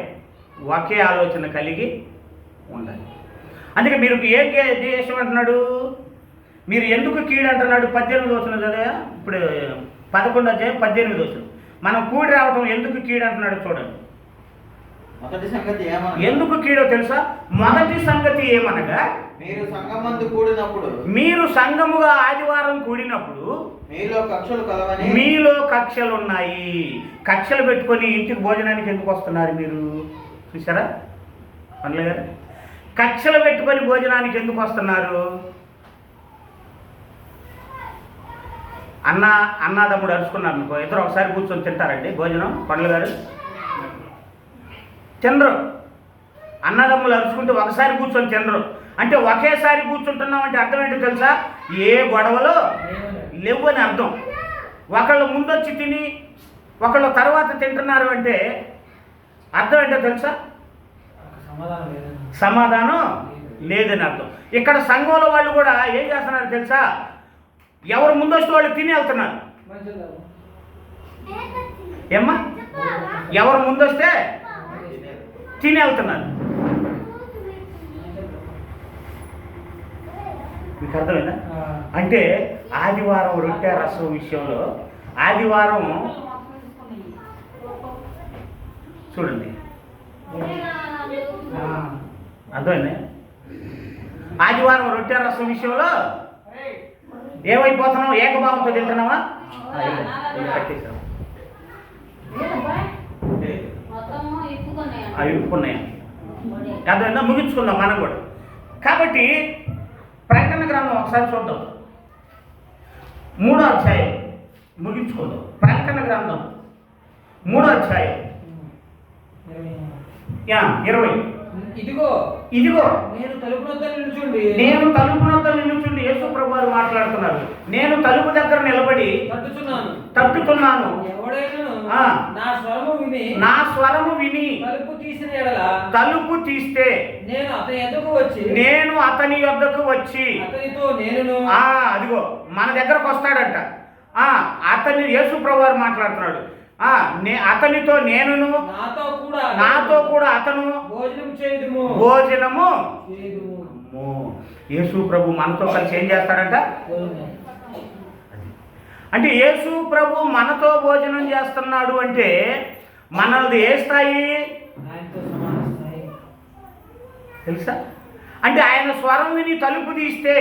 A: ఒకే ఆలోచన కలిగి ఉండాలి. అందుకే మీరు ఏ దేశం అంటున్నాడు? మీరు ఎందుకు కీడు అంటున్నాడు? 18 వచనం కదా, ఇప్పుడు 11 అధ్యాయం 18 వచనం. మనం కూడి రావటం ఎందుకు కీడు అంటున్నాడు చూడండి.
C: మొదటి సంగతి ఏమనగా,
A: ఎందుకు కీడో తెలుసా? మొదటి సంగతి ఏమనగా,
C: మీరు సంఘమందు కూడినప్పుడు,
A: మీరు సంఘముగా ఆదివారం కూడినప్పుడు
C: మీలో కక్షలు కలవని.
A: మీలో కక్షలు ఉన్నాయి. కక్షలు పెట్టుకొని ఇంటికి భోజనానికి ఎందుకు వస్తున్నారు మీరు? చూసారా పండ్ల గారు? కక్షలు పెట్టుకొని భోజనానికి ఎందుకు వస్తున్నారు? అన్నదమ్ముడు అరుచుకున్నారు అనుకో, ఇద్దరు ఒకసారి కూర్చొని తింటారండి భోజనం? పండ్ల గారు తినరు. అన్నదమ్ములు అరుచుకుంటే ఒకసారి కూర్చొని తినరు. అంటే ఒకేసారి కూర్చుంటున్నాం అంటే అర్థం ఏంటో తెలుసా? ఏ గొడవలు లేవు అని అర్థం. ఒకళ్ళు ముందొచ్చి తిని ఒకళ్ళు తర్వాత తింటున్నారు అంటే అర్థం ఏంటో తెలుసా? సమాధానం లేదని అర్థం. ఇక్కడ సంఘంలో వాళ్ళు కూడా ఏం చేస్తున్నారు తెలుసా? ఎవరు ముందొస్తే వాళ్ళు తిని వెళ్తున్నారు. ఏమ్మా? ఎవరు ముందొస్తే తిని వెళ్తున్నారు. మీకు అర్థమైందా? అంటే ఆదివారం రొట్టె రసం విషయంలో ఆదివారం చూడండి, అర్థమైంది? ఆదివారం రొట్టె రసం విషయంలో ఏమైపోతున్నావు? ఏకభావంతో తింటున్నావా? కట్టేసాం, అవి ఉప్పుకున్నాయి. అర్థమైందా? ముగించుకుందాం మనం కూడా. కాబట్టి ప్రకటన గ్రంథం ఒకసారి చూద్దాం, 3వ అధ్యాయం ముగించుకుందాం. ప్రకటన గ్రంథం 3వ అధ్యాయం 20.
B: ఇదిగో
A: నేను తలుపు నొద్ద నిలుచుండి యేసు ప్రభువు వారు మాట్లాడుతున్నారు. నేను తలుపు దగ్గర నిలబడి తట్టుతున్నాను. నా స్వరము విని తలుపు తీస్తే నేను అతని యొద్దకు వచ్చి అదిగో మన దగ్గరకు వస్తాడంట. అతని యేసు ప్రభువు వారు మాట్లాడుతున్నాడు. అతనితో నేనును నాతో కూడా అతను భోజనము. యేసు ప్రభు మనతో కలిసి ఏం చేస్తాడంట? అంటే యేసు ప్రభు మనతో భోజనం చేస్తున్నాడు అంటే మనల్ని ఏ స్థాయి తెలుసా? అంటే ఆయన స్వరం విని తలుపు తీస్తే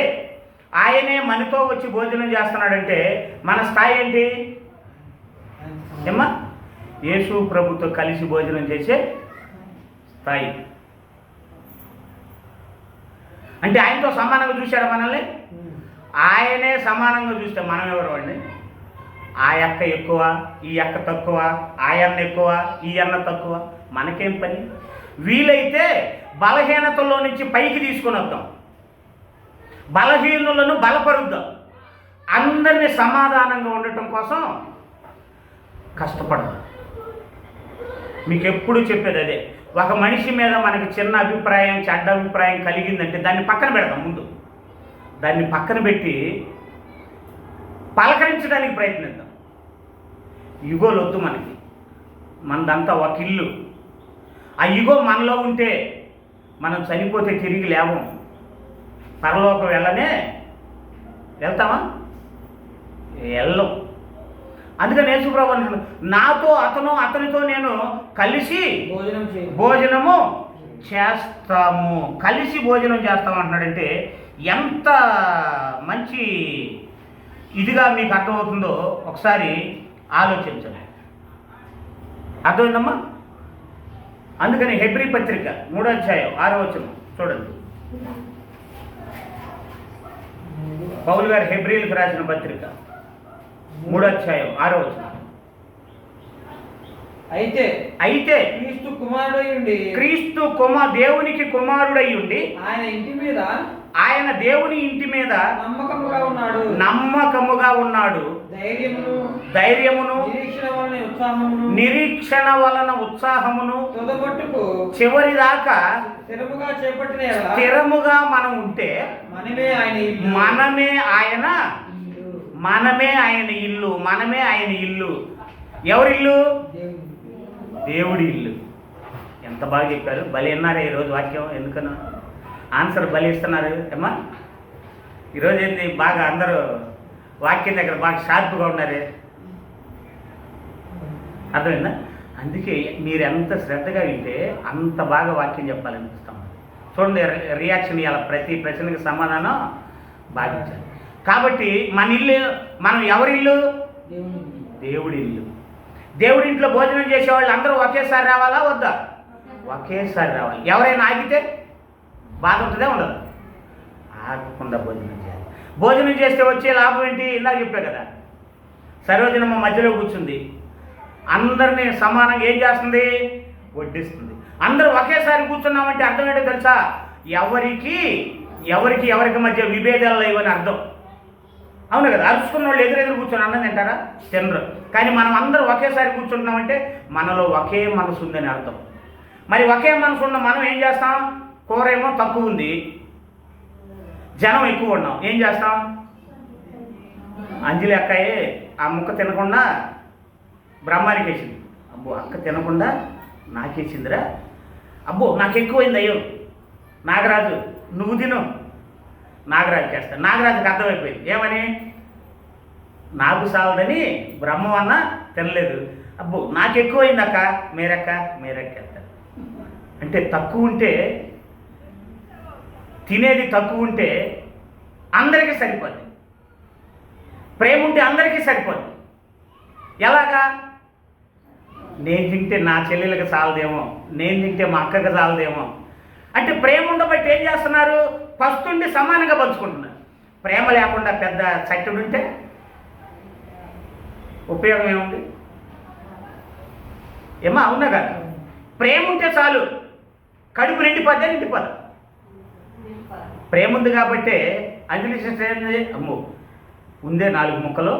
A: ఆయనే మనతో వచ్చి భోజనం చేస్తున్నాడంటే మన స్థాయి ఏంటి? ఏమ్మా? యేసు ప్రభుతో కలిసి భోజనం చేసే స్థాయి. అంటే ఆయనతో సమానంగా చూశాడా మనల్ని? ఆయనే సమానంగా చూస్తే మనం ఎవరు అండి? ఆ అక్క ఎక్కువ, ఈ అక్క తక్కువ, ఆ అన్న ఎక్కువ, ఈ అన్న తక్కువ, మనకేం పని? వీలైతే బలహీనతల్లో నుంచి పైకి తీసుకొని వద్దాం, బలహీనులను బలపరుద్దాం, అందరినీ సమాధానంగా ఉండటం కోసం కష్టపడదాం. మీకు ఎప్పుడు చెప్పేది అదే. ఒక మనిషి మీద మనకి చిన్న అభిప్రాయం, చెడ్డ అభిప్రాయం కలిగిందంటే దాన్ని పక్కన పెడతాం. ముందు దాన్ని పక్కన పెట్టి పలకరించడానికి ప్రయత్నిద్దాం. ఇగోలు వద్దు మనకి. మనదంతా ఒక ఇల్లు. ఆ ఇగో మనలో ఉంటే మనం చనిపోతే తిరిగి లేవం. పరలోకం వెళ్తామా? వెళ్ళం. అందుకని యేసుప్రభు అన్నాడు, నాతో అతనితో నేను కలిసి భోజనము చేస్తాము. కలిసి భోజనం చేస్తాము అంటున్నాడంటే ఎంత మంచి ఇదిగా మీకు అర్థమవుతుందో ఒకసారి ఆలోచించండి. అర్థమైందమ్మా? అందుకని హెబ్రీ పత్రిక 3వ అధ్యాయం 6వ వచనం చూడండి. పౌలు గారు హెబ్రీలకు రాసిన పత్రిక 3వ అధ్యాయం 6వ వచనం.
B: అయితే క్రీస్తు దేవునికి కుమారుడై ఉండి ఆయన దేవుని ఇంటి మీద నమ్మకముగా ఉన్నాడు. ధైర్యమును నిరీక్షణ వలన ఉత్సాహమును చివరి దాకా స్థిరముగా మనం ఉంటే మనమే ఆయన ఇల్లు. ఎవరిల్లు? దేవుడి ఇల్లు. ఎంత బాగా చెప్పారు. బలి అన్నారే ఈరోజు వాక్యం. ఎందుకన్నా ఆన్సర్ బలి ఇస్తున్నారు అమ్మా. ఈరోజు ఏంటి బాగా అందరూ వాక్యం దగ్గర బాగా షార్ప్గా ఉన్నారే. అర్థమైందా? అందుకే మీరు ఎంత శ్రద్ధగా వింటే అంత బాగా వాక్యం చెప్పాలనిపిస్తాం. చూడండి రియాక్షన్ ఇవ్వాలి. ప్రతి ప్రశ్నకి సమాధానం భావించాలి. కాబట్టి మన ఇల్లు, మనం ఎవరి ఇల్లు? దేవుడి ఇల్లు. దేవుడి ఇంట్లో భోజనం చేసేవాళ్ళు అందరూ ఒకేసారి రావాలా వద్దా? ఒకేసారి రావాలి. ఎవరైనా ఆగితే బాధ ఉంటుందే ఉండదు? ఆగకుండా భోజనం చేయాలి. భోజనం చేస్తే వచ్చే లాభం ఏంటి? ఇందాక చెప్పే కదా, సరోజనమ్మ మధ్యలో కూర్చుంది, అందరినీ సమానంగా ఏం చేస్తుంది? వడ్డిస్తుంది. అందరూ ఒకేసారి కూర్చున్నామంటే అర్థం ఏంటో తెలుసా? ఎవరికి మధ్య విభేదాలు లేవని అర్థం. అవును కదా? అరుచుకున్న వాళ్ళు ఎదురెదురు కూర్చొని అన్నం తింటారా? తినరు. కానీ మనం అందరూ ఒకేసారి కూర్చుంటున్నామంటే మనలో ఒకే మనసు ఉందని అర్థం. మరి ఒకే మనసు ఉన్న మనం ఏం చేస్తాం? కూర ఏమో తక్కువ ఉంది, జనం ఎక్కువ ఉన్నాం, ఏం చేస్తాం? అంజలి అక్కయే ఆ ముక్క తినకుండా బ్రహ్మానికి వేసింది. అబ్బో అక్క తినకుండా నాకేసిందిరా, అబ్బో నాకు ఎక్కువైంది, అయ్యో నాగరాజు నువ్వు తిను, నాగరాజుకి వేస్తాను. నాగరాజుకి అర్థమైపోయింది ఏమని? నాకు సాలదని బ్రహ్మం అన్న తినలేదు, అబ్బో నాకు ఎక్కువైంది అక్క, మీరక్క వేస్తారు. అంటే తక్కువ ఉంటే, తినేది తక్కువ ఉంటే అందరికీ సరిపోద్ది. ప్రేమ ఉంటే అందరికీ సరిపోద్ది. ఎలాగా? నేను తింటే నా చెల్లెలకి చాలదేమో, నేను తింటే మా అక్కకి చాలదేమో. అంటే ప్రేమ ఉండబట్టి ఏం చేస్తున్నారు? ఫస్ట్ ఉండి సమానంగా పంచుకుంటున్నారు. ప్రేమ లేకుండా పెద్ద చట్టుడు ఉంటే ఉపయోగం ఏముంది? ఏమా అవునా కదా? ప్రేమ ఉంటే చాలు, కడుపు నిండిపోద్దా? ప్రేమ ఉంది కాబట్టే అంజలి సిస్టర్ ఏంది, అమ్మో ఉందే 4 ముక్కలు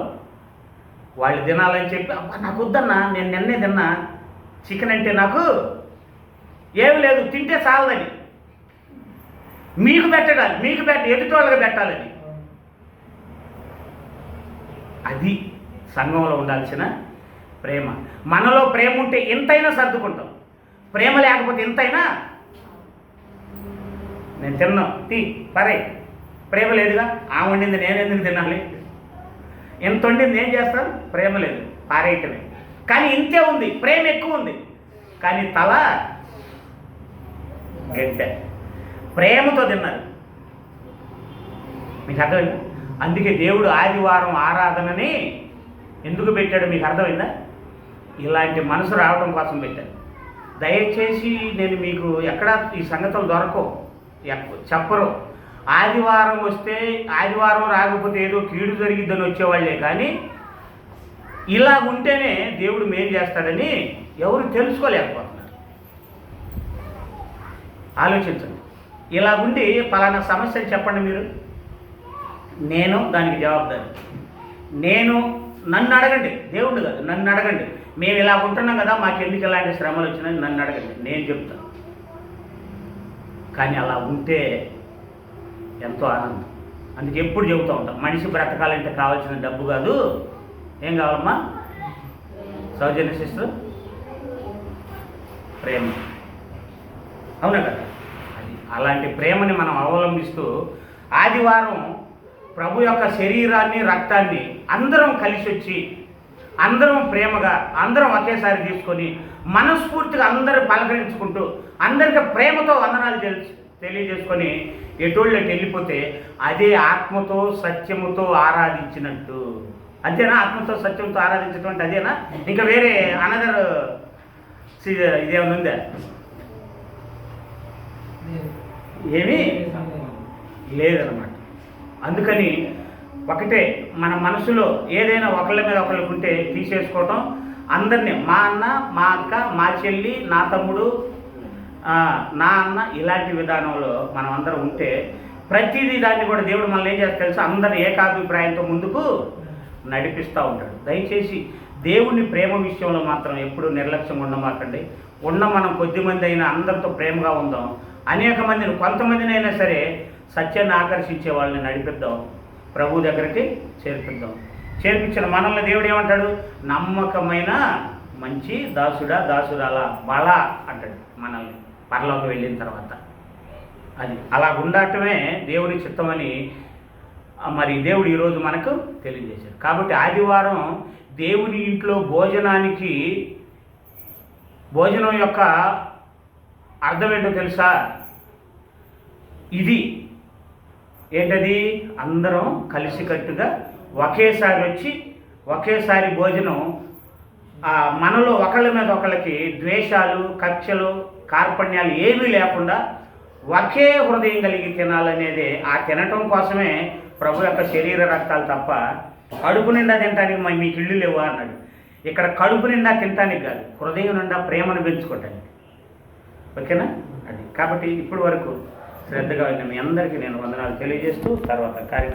B: వాళ్ళు తినాలని చెప్పి, అబ్బా నాకు వద్దన్నా, నేను నిన్నే తిన్నా, చికెన్ అంటే నాకు ఏమి లేదు, తింటే చాలదని మీకు ఎదుటి వాళ్ళకి పెట్టాలని. అది సంఘంలో ఉండాల్సిన ప్రేమ. మనలో ప్రేమ ఉంటే ఎంతైనా సర్దుకుంటాం. ప్రేమ లేకపోతే ఎంతైనా నేను తిన్నాం పరే, ప్రేమ లేదుగా, ఆ వండింది నేను ఎందుకు తినాలి, ఎంత వండింది ఏం చేస్తాను? ప్రేమ లేదు, పారేయటమే. కానీ ఇంతే ఉంది, ప్రేమ ఎక్కువ ఉంది, కానీ తల గంటె. ప్రేమతో తిన్నారు. మీకు అర్థమైందా? అందుకే దేవుడు ఆదివారం ఆరాధనని ఎందుకు పెట్టాడు మీకు అర్థమైందా? ఇలాంటి మనసు రావడం కోసం పెట్టాడు. దయచేసి నేను మీకు ఎక్కడ ఈ సంగతులు దొరకవు, చెప్పరు. ఆదివారం వస్తే, ఆదివారం రాకపోతే ఏదో కీడు జరిగిద్దని వచ్చేవాళ్లే, కానీ ఇలా ఉంటేనే దేవుడు మేలు చేస్తాడని ఎవరు తెలుసుకోలేకపోతున్నారు. ఆలోచించండి. ఇలా ఉండి పలానా సమస్యని చెప్పండి మీరు, నేను దానికి జవాబుదారి. నన్ను అడగండి, దేవుడు కాదు, నన్ను అడగండి. మేము ఇలా ఉంటున్నాం కదా, మాకు ఎందుకు ఇలాంటి శ్రమలు వచ్చినాయి నన్ను అడగండి, నేను చెప్తాను. కానీ అలా ఉంటే ఎంతో ఆనందం. అందుకే ఎప్పుడు చెబుతూ ఉంటాం, మనిషి బ్రతకాలంటే కావాల్సిన డబ్బు కాదు, ఏం కావాలమ్మా సౌజన్య సిస్టర్? ప్రేమ. అవునా కదా? అది అలాంటి ప్రేమని మనం అవలంబిస్తూ ఆదివారం ప్రభు యొక్క శరీరాన్ని రక్తాన్ని అందరం కలిసి వచ్చి అందరం ప్రేమగా అందరం ఒకేసారి తీసుకొని మనస్ఫూర్తిగా అందరూ పలకరించుకుంటూ అందరికీ ప్రేమతో వందనాలు తెలియజేసుకొని ఎటోళ్ళకి వెళ్ళిపోతే అదే ఆత్మతో సత్యముతో ఆరాధించినట్టు. అంతేనా? ఆత్మతో సత్యంతో ఆరాధించడం అదేనా? ఇంకా వేరే అనదర్ ఇదేమైనా ఉందా? ఏమీ లేదన్నమాట. అందుకని ఒకటే మన మనసులో ఏదైనా ఒకళ్ళ మీద ఒకళ్ళకు ఉంటే తీసేసుకోవటం, అందరినీ మా అన్న, మా అక్క, మా చెల్లి, నా తమ్ముడు, నా అన్న, ఇలాంటి విధానంలో మనం అందరం ఉంటే ప్రతిదీ దాన్ని కూడా దేవుడు మనల్ని ఏం చేస్తే తెలుసు, అందరిని ఏకాభిప్రాయంతో ముందుకు నడిపిస్తూ ఉంటాడు. దయచేసి దేవుని ప్రేమ విషయంలో మాత్రం ఎప్పుడు నిర్లక్ష్యంగా ఉండమాకండి. మనం కొద్దిమంది అయినా అందరితో ప్రేమగా ఉందాం. అనేక మందిని, కొంతమందిని అయినా సరే సత్యాన్ని ఆకర్షించే వాళ్ళని నడిపిద్దాం, ప్రభు దగ్గరికి చేర్పిద్దాం. చేర్పించిన మనల్ని దేవుడు ఏమంటాడు? నమ్మకమైన మంచి దాసుడా దాసురాలా బల అంటాడు మనల్ని పరలోకి వెళ్ళిన తర్వాత. అది అలా ఉండటమే దేవుని చిత్తమని మరి దేవుడు ఈరోజు మనకు తెలియజేశాడు. కాబట్టి ఆదివారం దేవుని ఇంట్లో భోజనం యొక్క అర్థం ఏంటో తెలుసా? ఇది ఏంటది? అందరం కలిసికట్టుగా ఒకేసారి వచ్చి ఒకేసారి భోజనం, మనలో ఒకళ్ళ మీద ఒకళ్ళకి ద్వేషాలు, కక్షలు, కార్పణ్యాలు ఏమీ లేకుండా ఒకే హృదయం కలిగి తినాలనేదే. ఆ తినటం కోసమే ప్రభు యొక్క శరీర రక్తాలు తప్ప కడుపు నిండా తినటానికి మీకు ఇళ్ళు లేవా అన్నాడు. ఇక్కడ కడుపు నిండా తినటానికి కాదు, హృదయం నిండా ప్రేమను పెంచుకోవటానికి. ఓకేనా? అది కాబట్టి ఇప్పటి వరకు శ్రద్ధగా మీ అందరికీ నేను వందనాలు తెలియజేస్తూ తర్వాత కార్యక్రమం